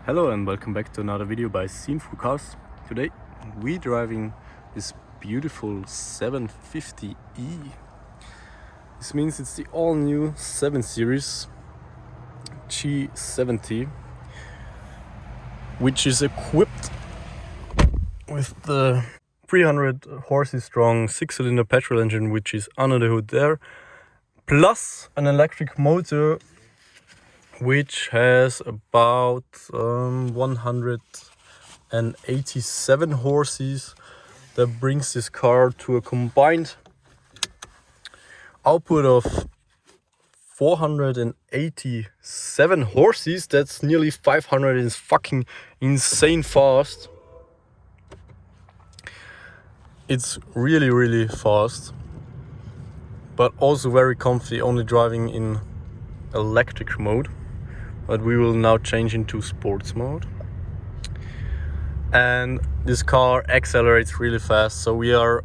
Hello and welcome back to another video by Scene for Cars. Today we're driving this beautiful 750E. This means it's the all new 7 Series G70, which is equipped with the 300 horses strong 6-cylinder petrol engine, which is under the hood there, plus an electric motor which has about 187 horses. That brings this car to a combined output of 487 horses. That's nearly 500. It's fucking insane fast. It's really fast, but also very comfy, only driving in electric mode. But we will now change into sports mode. And this car accelerates really fast, so we are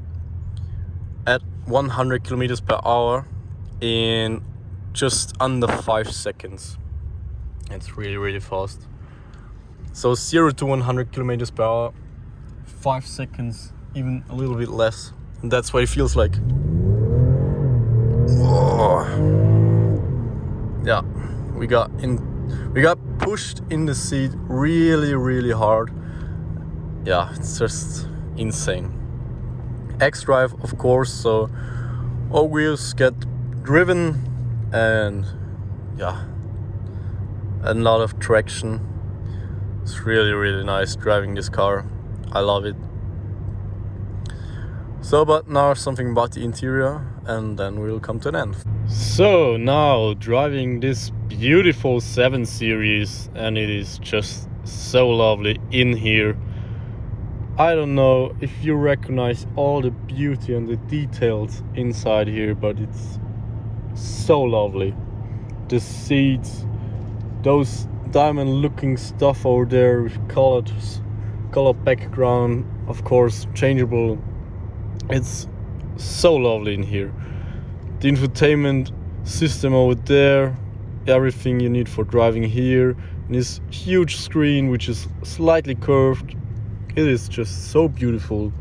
at 100 kilometers per hour in just under 5 seconds. It's really fast. So 0 to 100 kilometers per hour, 5 seconds, even a little bit less. And that's what it feels like. Oh. Yeah, we got pushed in the seat really hard. Yeah, it's just insane. xDRIVE, of course, so all wheels get driven and yeah, a lot of traction. It's really nice driving this car. I love it. So, but now something about the interior and then we'll come to an end. So now driving this beautiful 7 Series, and it is just so lovely in here. I don't know if you recognize all the beauty and the details inside here, but it's so lovely. The seats, those diamond looking stuff over there with color background, of course changeable. It's so lovely in here. The infotainment system over there, everything you need for driving here, and this huge screen which is slightly curved. It is just so beautiful.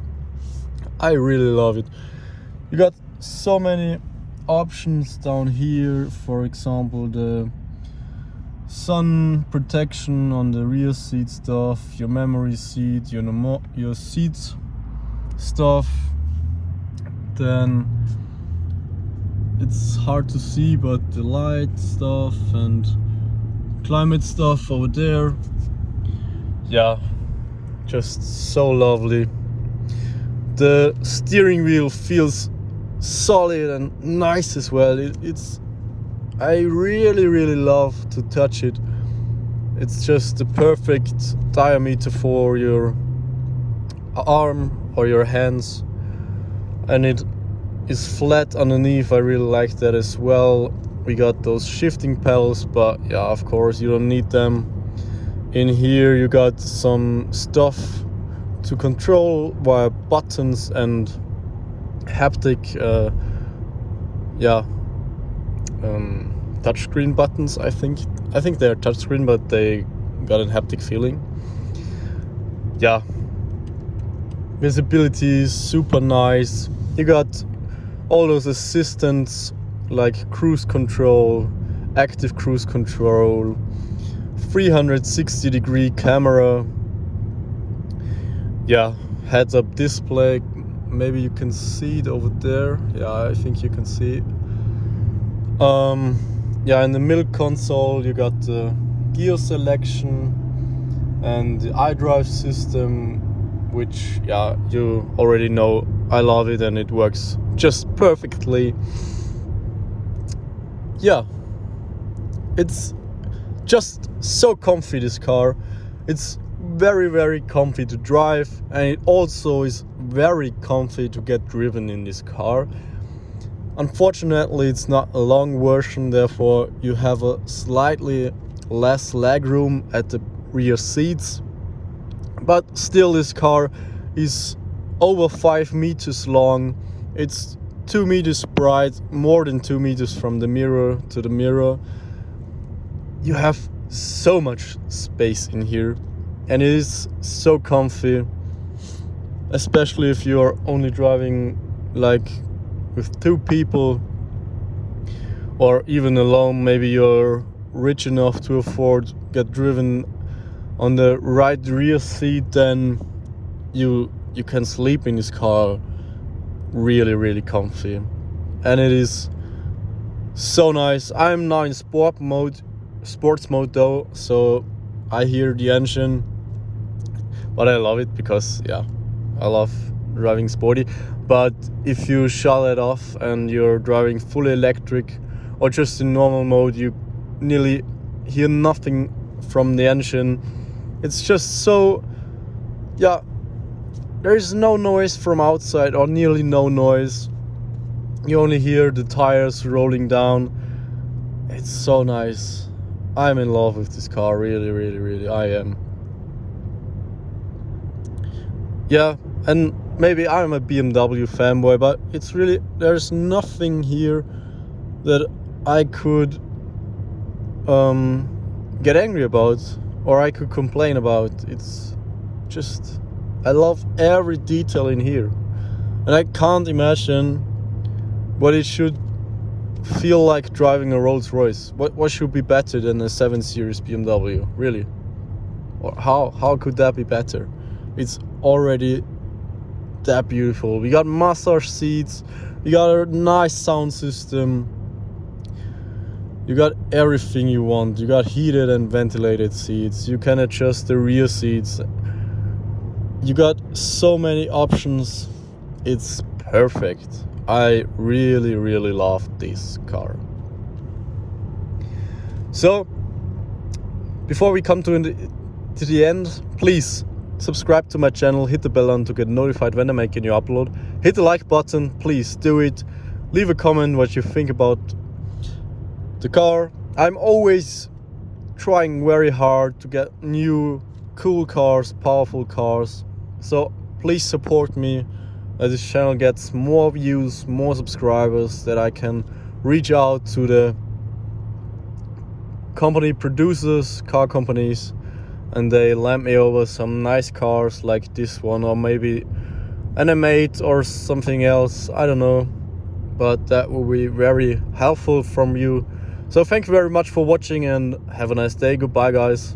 I really love it. You got so many options down here. For example, the sun protection on the rear seat stuff, your memory seat, your seats stuff. Then it's hard to see, but the light stuff and climate stuff over there. Yeah, just so lovely. The steering wheel feels solid and nice as well. I really love to touch it. It's just the perfect diameter for your arm or your hands, and it is flat underneath. I really like that as well. We got those shifting pedals, but yeah, of course you don't need them. In here you got some stuff to control via buttons and haptic touchscreen buttons. I think they're touchscreen, but they got a haptic feeling. Yeah, visibility is super nice. You got all those assistants like cruise control, active cruise control, 360-degree camera. Yeah, heads-up display. Maybe you can see it over there. Yeah, I think you can see it. Yeah, in the middle console you got the gear selection and the iDrive system, which, yeah, you already know. I love it and it works just perfectly. Yeah, it's just so comfy, this car. It's very comfy to drive, and it also is very comfy to get driven in this car. Unfortunately, it's not a long version, therefore you have a slightly less legroom at the rear seats, but still this car is over 5 meters long. It's 2 meters wide, more than 2 meters from the mirror to the mirror. You have so much space in here, and it is so comfy, especially if you're only driving like with 2 people, or even alone. Maybe you're rich enough to afford get driven on the right rear seat, then you can sleep in this car really comfy, and it is so nice. I'm now in sports mode though, so I hear the engine, but I love it because I love driving sporty. But if you shut it off and you're driving fully electric or just in normal mode, you nearly hear nothing from the engine. It's just so, there is no noise from outside, or nearly no noise. You only hear the tires rolling down. It's so nice. I'm in love with this car, really, I am. Yeah, and maybe I'm a BMW fanboy, but it's really, there's nothing here that I could get angry about or I could complain about. It's just, I love every detail in here, and I can't imagine what it should feel like driving a Rolls Royce. What should be better than a 7 Series BMW, really? Or how could that be better? It's already that beautiful. We got massage seats, we got a nice sound system, you got everything you want. You got heated and ventilated seats, you can adjust the rear seats, you got so many options. It's perfect. I really love this car. So before we come to the end, please subscribe to my channel, hit the bell on to get notified when I make a new upload. Hit the like button, please do it. Leave a comment what you think about the car. I'm always trying very hard to get new cool cars, powerful cars. So please support me as this channel gets more views, more subscribers, that I can reach out to the company producers, car companies, and they lend me over some nice cars like this one, or maybe an M8 or something else, I don't know, but that will be very helpful from you. So thank you very much for watching, and have a nice day. Goodbye, guys.